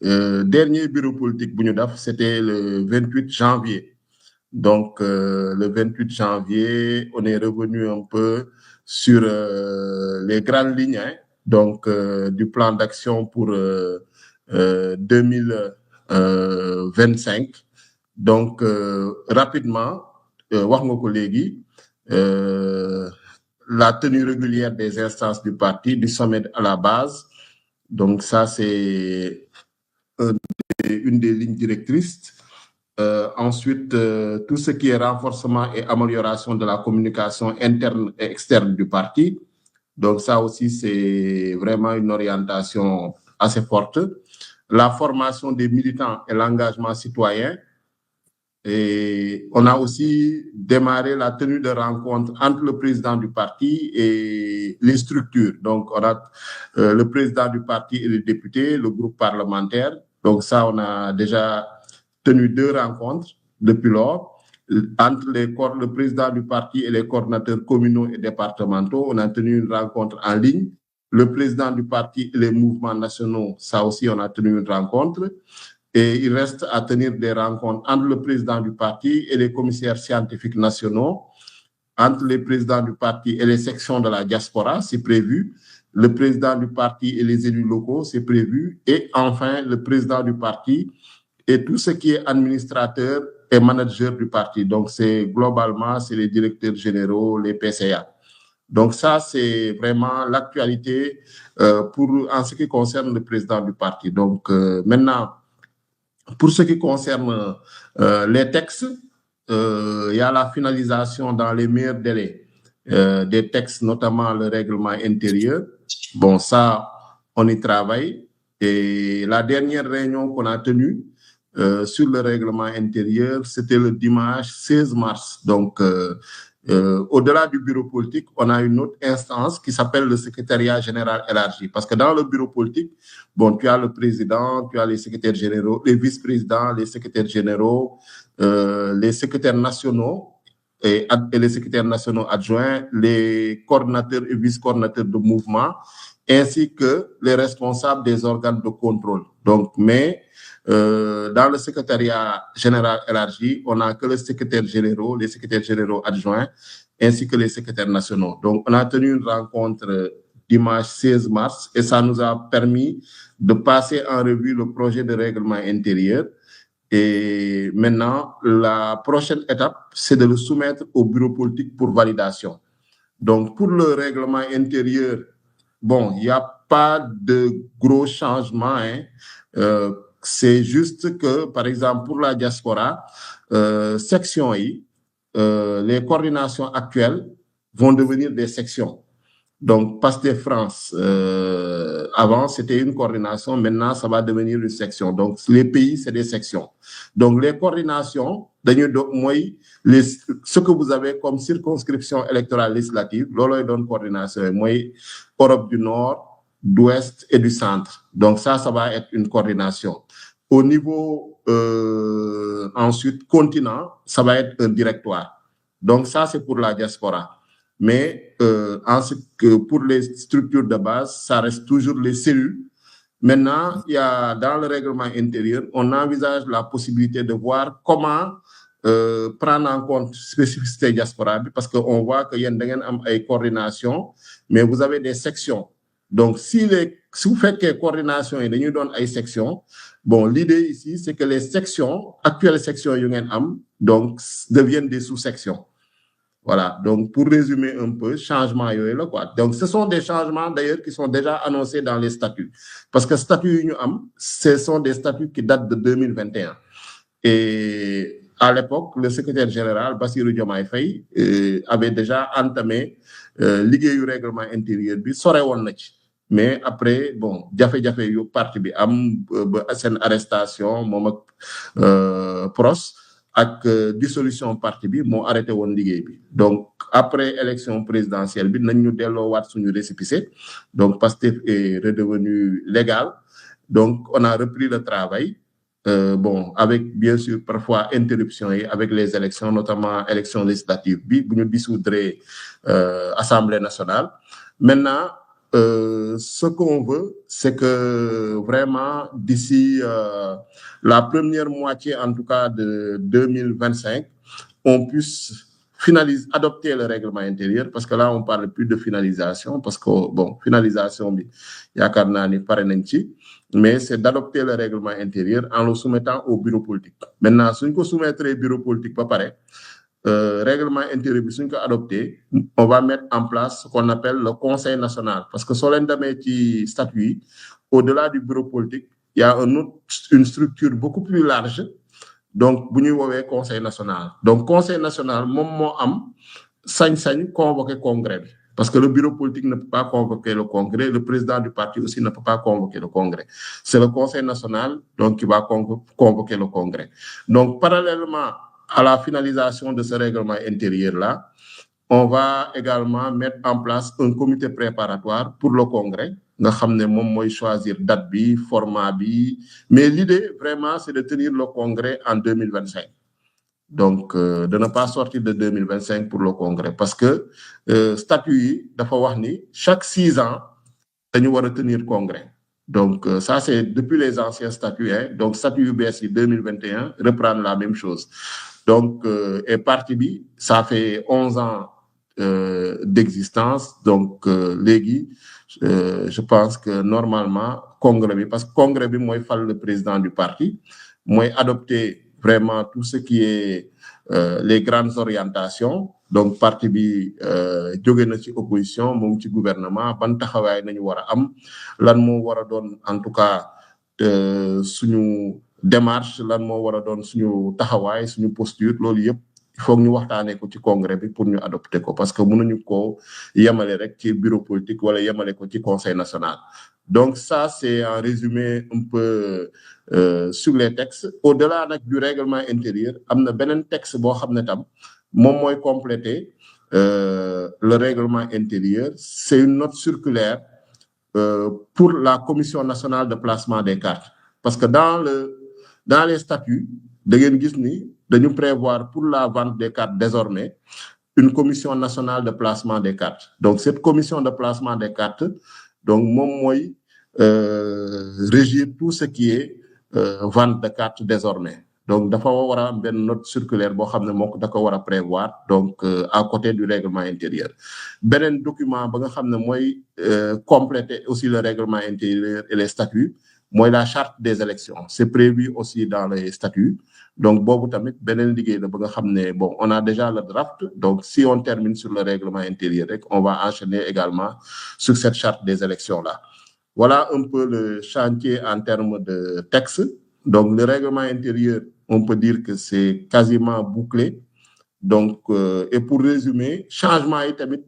dernier bureau politique c'était le 28 janvier. Donc, le 28 janvier, on est revenu un peu sur les grandes lignes, hein, donc du plan d'action pour 2025. Donc, rapidement, wax nga ko léegi, la tenue régulière des instances du parti, du sommet à la base. Donc, ça, c'est une des lignes directrices. Ensuite, tout ce qui est renforcement et amélioration de la communication interne et externe du parti. Donc, ça aussi, c'est vraiment une orientation assez forte. La formation des militants et l'engagement citoyen. Et on a aussi démarré la tenue de rencontres entre le président du parti et les structures. Donc, on a le président du parti et les députés, le groupe parlementaire. Donc, ça, on a déjà tenu 2 rencontres depuis lors. Entre le président du parti et les coordinateurs communaux et départementaux, on a tenu une rencontre en ligne. Le président du parti et les mouvements nationaux, ça aussi, on a tenu une rencontre. Et il reste à tenir des rencontres entre le président du parti et les commissaires scientifiques nationaux, entre les présidents du parti et les sections de la diaspora, c'est prévu, le président du parti et les élus locaux, c'est prévu, et enfin le président du parti et tout ce qui est administrateur et manager du parti. Donc, c'est globalement, c'est les directeurs généraux, les PCA. Donc, ça, c'est vraiment l'actualité en ce qui concerne le président du parti. Donc, maintenant, pour ce qui concerne les textes, il y a la finalisation dans les meilleurs délais des textes, notamment le règlement intérieur. Bon, ça, on y travaille. Et la dernière réunion qu'on a tenue sur le règlement intérieur, c'était le dimanche 16 mars. Donc, au-delà du bureau politique, on a une autre instance qui s'appelle le secrétariat général élargi. Parce que dans le bureau politique, bon, tu as le président, tu as les secrétaires généraux, les vice-présidents, les secrétaires généraux, les secrétaires nationaux et les secrétaires nationaux adjoints, les coordinateurs et vice-coordinateurs de mouvement, ainsi que les responsables des organes de contrôle. Donc, mais dans le secrétariat général élargi, on n'a que les secrétaires généraux adjoints, ainsi que les secrétaires nationaux. Donc, on a tenu une rencontre dimanche 16 mars et ça nous a permis de passer en revue le projet de règlement intérieur. Et maintenant, la prochaine étape, c'est de le soumettre au bureau politique pour validation. Donc, pour le règlement intérieur, bon, il n'y a pas de gros changements, hein. C'est juste que, par exemple, pour la diaspora, section I, les coordinations actuelles vont devenir des sections. Donc, Pastef France, avant, c'était une coordination. Maintenant, ça va devenir une section. Donc, les pays, c'est des sections. Donc, les coordinations, ce que vous avez comme circonscription électorale législative, lolo est une coordination. Moi, Europe du Nord, d'Ouest et du Centre. Donc, ça va être une coordination. Au niveau, ensuite, continent, ça va être un directoire. Donc, ça, c'est pour la diaspora. Mais pour les structures de base, ça reste toujours les cellules. Maintenant, il y a dans le règlement intérieur, on envisage la possibilité de voir comment prendre en compte spécificité diaspora parce qu'on voit qu'il y a une coordination, mais vous avez des sections. Donc, si vous faites que coordination et nous donne des sections, bon, l'idée ici, c'est que les sections, actuelles sections donc, deviennent des sous-sections. Voilà, donc pour résumer un peu, changement là quoi. Donc ce sont des changements d'ailleurs qui sont déjà annoncés dans les statuts. Parce que statuts ce sont des statuts qui datent de 2021. Et à l'époque, le secrétaire général, Bassirou Diomaye Faye, avait déjà entamé l'idée du règlement intérieur, mais après, bon, jafe-jafe yu parti bi am sen arrestation, mom ak pros, ak dissolution parti bi moo arrêté woon liggéey bi. Donc après élection présidentielle bi nañ ñu delloowaat suñu récépissé. Donc Pastef est redevenu légal. Donc on a repris le travail. Bon, avec bien sûr parfois interruption avec les élections, notamment élections législatives bi bu ñu dissoudre Assemblée nationale. Maintenant ce qu'on veut, c'est que vraiment d'ici la première moitié, en tout cas de 2025, on puisse adopter le règlement intérieur, parce que là, on ne parle plus de finalisation, parce que, bon, finalisation, mais c'est d'adopter le règlement intérieur en le soumettant au bureau politique. Maintenant, si on soumettre au bureau politique, pas pareil. Règlement intérieur bi suñ ko adopté, on va mettre en place ce qu'on appelle le Conseil national, parce que soo leen demee ci statut yi, au-delà du bureau politique, il y a une structure beaucoup plus large, donc bu ñuy woowee Conseil national. Donc Conseil national moom moo am sañ-sañ convoquer congrès bi, parce que le bureau politique ne peut pas convoquer le congrès, le président du parti aussi ne peut pas convoquer le congrès. C'est le Conseil national donc qui va convoquer le congrès. Donc parallèlement à la finalisation de ce règlement intérieur-là, on va également mettre en place un comité préparatoire pour le congrès. Nga xamné mom moy choisir date bi, format bi, mais l'idée vraiment c'est de tenir le congrès en 2025. Donc de ne pas sortir de 2025 pour le congrès, parce que statut yi dafa wax ni chaque 6 ans dañu wara tenir congrès. Donc ça c'est depuis les anciens statuts, hein. Donc statut UBS 2021 reprendre la même chose. Donc et parti bi ça fait 11 ans d'existence, donc légui je pense que normalement congrès bi, parce que congrès bi moy fal le président du parti, moy adopter vraiment tout ce qui est les grandes orientations. Donc parti bi jóge na ci opposition mo ngi ci gouvernement, ban taxaway nañu wara am, lan mo wara don en tout cas suñu démarche, lan mo wara don suñu taxaway, suñu posture, lolu yépp il faut ñu waxtaanee ko ci congrès bi pour ñu adopter ko, parce que mënuñu ko yemale rek ci bureau politique wala yemale ko ci conseil national. Donc ça c'est en résumé un peu sur les textes. Au-delà nag du règlement intérieur, amna benen texte bo xamné tam mom moy compléter le règlement intérieur. C'est une note circulaire pour la Commission nationale de placement des cartes, parce que dans les statuts da ngeen gis ni dañu prévoir pour la vente des cartes désormais une commission nationale de placement des cartes. Donc cette commission de placement des cartes donc mom moy régir tout ce qui est vente de cartes désormais. Donc dafa wara am ben note circulaire bo xamné moko da ko wara prévoir, donc à côté du règlement intérieur. Benen document ba nga xamné moy compléter aussi le règlement intérieur et les statuts, moy la charte des élections. C'est prévu aussi dans les statuts. Donc bobu tamit benen liguey la ba nga xamné bon, on a déjà le draft. Donc si on termine sur le règlement intérieur, on va enchaîner également sur cette charte des élections là. Voilà un peu le chantier en termes de texte. Donc le règlement intérieur, on peut dire que c'est quasiment bouclé. Donc et pour résumer, changement yi tamit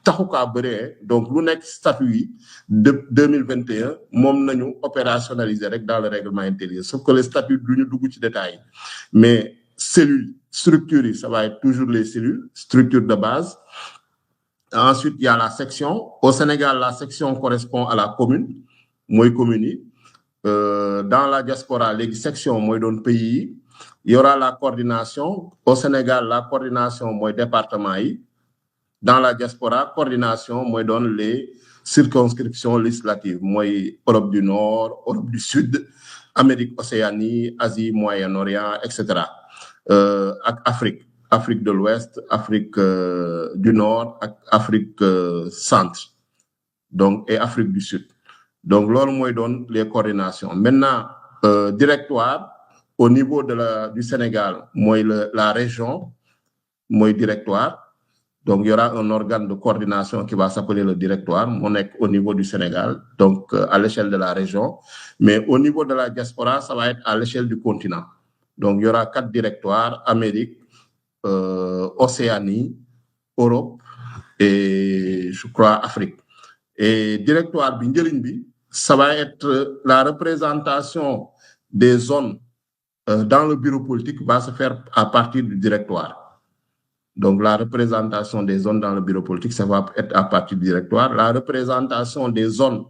taxu ka bëré, donc lu nek statut de 2021 mom nañu opérationnaliser rek dans le règlement intérieur, sauf que les statuts duñu dugg ci détail, mais cellules, structures, ça va être toujours les cellules, structure de base. Ensuite, il y a la section. Au Sénégal, la section correspond à la commune, moy commune. Dans la diaspora, les sections moy don pays. Il y aura la coordination. Au Sénégal, la coordination moy département yi. Dans la diaspora, coordination moy don les circonscriptions législatives, moy Europe du Nord, Europe du Sud, Amérique Océanie, Asie, Moyen-Orient, etc. Afrique de l'Ouest, Afrique du Nord, Afrique centre, donc et Afrique du Sud. Donc lolu moy don les coordinations. Maintenant directoire au niveau du Sénégal, moy la région moy directoire. Donc il y aura un organe de coordination qui va s'appeler le directoire, au niveau du Sénégal, donc à l'échelle de la région. Mais au niveau de la diaspora, ça va être à l'échelle du continent. Donc il y aura 4 directoires: Amérique, Océanie, Europe et je crois Afrique. Et directoire bi, ça va être la représentation des zones dans le bureau politique va se faire à partir du directoire. Donc la représentation des zones dans le bureau politique, ça va être à partir du directoire. La représentation des zones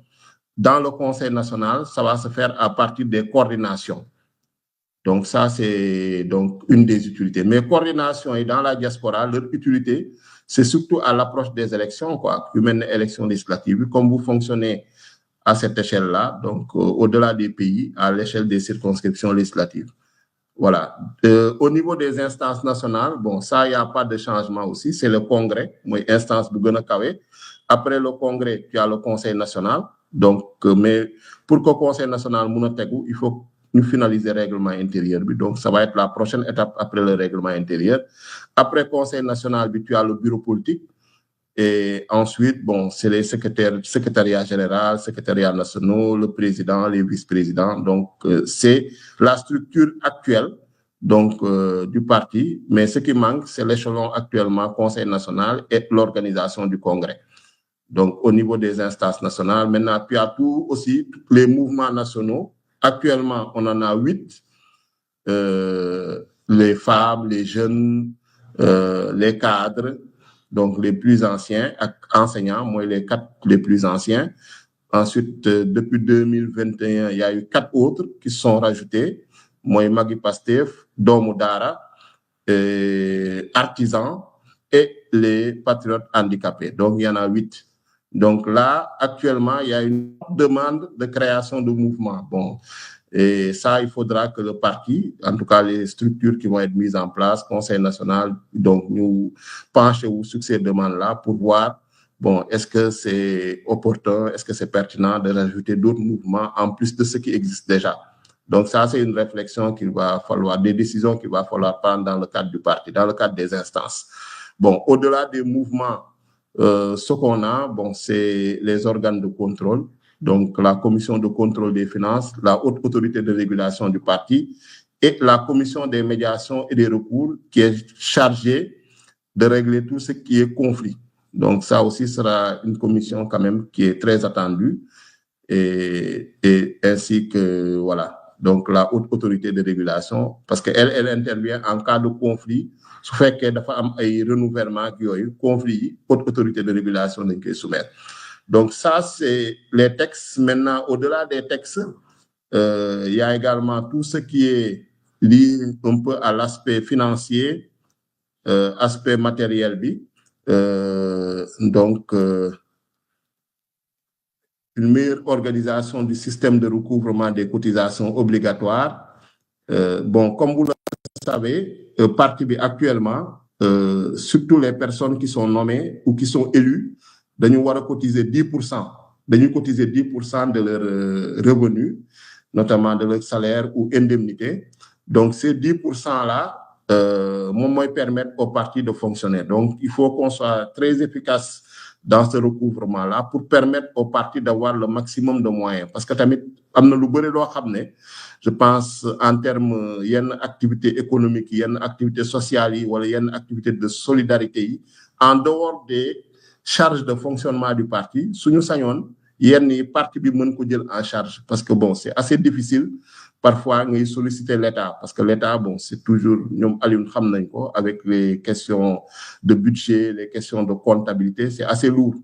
dans le Conseil national, ça va se faire à partir des coordinations. Donc ça, c'est donc une des utilités. Mais coordination et dans la diaspora, leur utilité, c'est surtout à l'approche des élections, quoi, une élection législative, comme vous fonctionnez à cette échelle-là, donc au-delà des pays, à l'échelle des circonscriptions législatives. Voilà. Au niveau des instances nationales, bon, ça, il n'y a pas de changement aussi. C'est le Congrès, instance Bougonakawe. Après le Congrès, tu as le Conseil national. Donc, mais pour que le Conseil national il faut nous finaliser le règlement intérieur. Donc, ça va être la prochaine étape après le règlement intérieur. Après le Conseil national, tu as le bureau politique. Et ensuite, bon, c'est les secrétariat général, secrétariat national, le président, les vice-présidents. Donc, c'est la structure actuelle donc, du parti. Mais ce qui manque, c'est l'échelon actuellement Conseil national et l'organisation du Congrès. Donc, au niveau des instances nationales, maintenant, puis à tout aussi, les mouvements nationaux. Actuellement, on en a 8. Les femmes, les jeunes, les cadres, donc les plus anciens, enseignants, moi les 4 les plus anciens. Ensuite, depuis 2021, il y a eu 4 autres qui sont rajoutés. Moi, Magui Pastef, Domodara, artisans et les patriotes handicapés. Donc, il y en a 8. Donc là, actuellement, il y a une demande de création de mouvements. Bon, et ça, il faudra que le parti, en tout cas les structures qui vont être mises en place, Conseil national, donc nous penchons sur ces demandes-là pour voir, bon, est-ce que c'est opportun, est-ce que c'est pertinent de rajouter d'autres mouvements en plus de ce qui existe déjà. Donc ça, c'est une réflexion qu'il va falloir, des décisions qu'il va falloir prendre dans le cadre du parti, dans le cadre des instances. Bon, au-delà des mouvements, ce qu'on a, bon, c'est les organes de contrôle. Donc, la commission de contrôle des finances, la haute autorité de régulation du parti et la commission des médiations et des recours qui est chargée de régler tout ce qui est conflit. Donc, ça aussi sera une commission quand même qui est très attendue et ainsi que, voilà, donc la haute autorité de régulation parce qu'elle intervient en cas de conflit, su fait qu'il y a un renouvellement qui a eu conflit, haute autorité de régulation dañ koy soumettre. Donc ça, c'est les textes. Maintenant, au-delà des textes, il y a également tout ce qui est lié un peu à l'aspect financier, aspect matériel. Donc, une meilleure organisation du système de recouvrement des cotisations obligatoires. Bon, comme vous le savez, parti actuellement, surtout les personnes qui sont nommées ou qui sont élues, dañu war a cotiser 10%. Dañu cotiser 10% de leurs revenus, notamment de leur salaire ou indemnité. Donc, ces 10%-là, moi, permettent au parti de fonctionner. Donc, il faut qu'on soit très efficace dans ce recouvrement-là pour permettre au parti d'avoir le maximum de moyens. Parce que tamit amna lu bëri loo xam ne je pense en termes yenn activité économique yenn activité sociale yi wala yenn activité de solidarité yi en dehors des charges de fonctionnement du parti suñu sañoon yenn yi parti bi mën ko jël en charge parce que bon c'est assez difficile parfois ngay solliciter l'État parce que l'État bon c'est toujours ñoom Alioune xam nañ ko avec les questions de budget les questions de comptabilité c'est assez lourd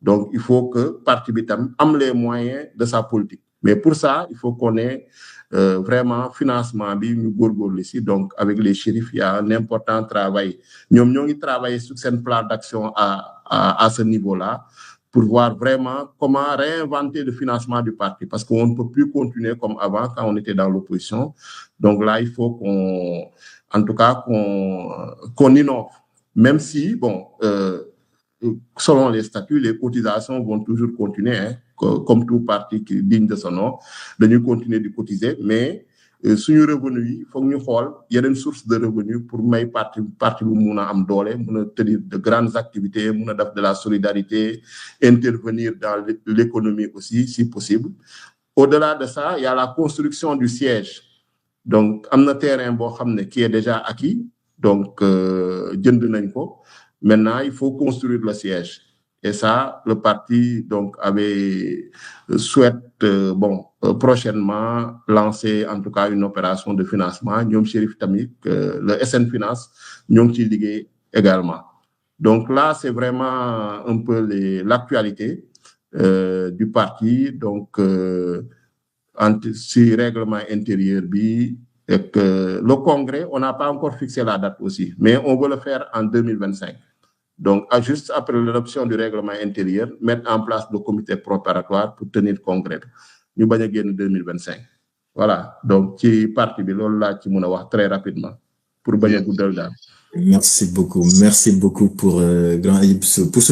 donc il faut que parti bi tam am les moyens de sa politique mais pour ça il faut qu'on ait vraiment financement bi ñu góorgóorlu ici donc avec les shérifs il y a un important travail ñoom ñoo ngi travailler sur seen plan d'action à ce niveau-là pour voir vraiment comment réinventer le financement du parti parce qu'on ne peut plus continuer comme avant quand on était dans l'opposition. Donc là, il faut en tout cas, qu'on innove. Même si, bon, selon les statuts, les cotisations vont toujours continuer, hein, comme tout parti qui digne de son nom, de nous continuer de cotiser, mais sur nos revenus, il faut que nous voyons, il y a une source de revenus pour mes partis bu am doole, tenir de grandes activités, de la solidarité, intervenir dans l'économie aussi, si possible. Au-delà de ça, il y a la construction du siège. Donc, am na terrain boo xam ne qui est déjà acquis, donc jënd nañ ko. Maintenant, il faut construire le siège. Et ça, le parti donc souhaite prochainement lancer en tout cas une opération de financement. Ñoom Chérif tamit, le SN Finance, ñoo ngi ciy liggéey également. Donc là, c'est vraiment un peu l'actualité du parti. Donc, sur règlement intérieur bi, et que le congrès, on n'a pas encore fixé la date aussi, mais on veut le faire en 2025. Donc, juste après l'adoption du règlement intérieur, mettre en place le comité préparatoire pour tenir congrès. Nous allons gagner 2025. Voilà. Donc, qui partie de là, qui m'en a très rapidement pour gagner Goudel. Merci beaucoup pour grand pour ce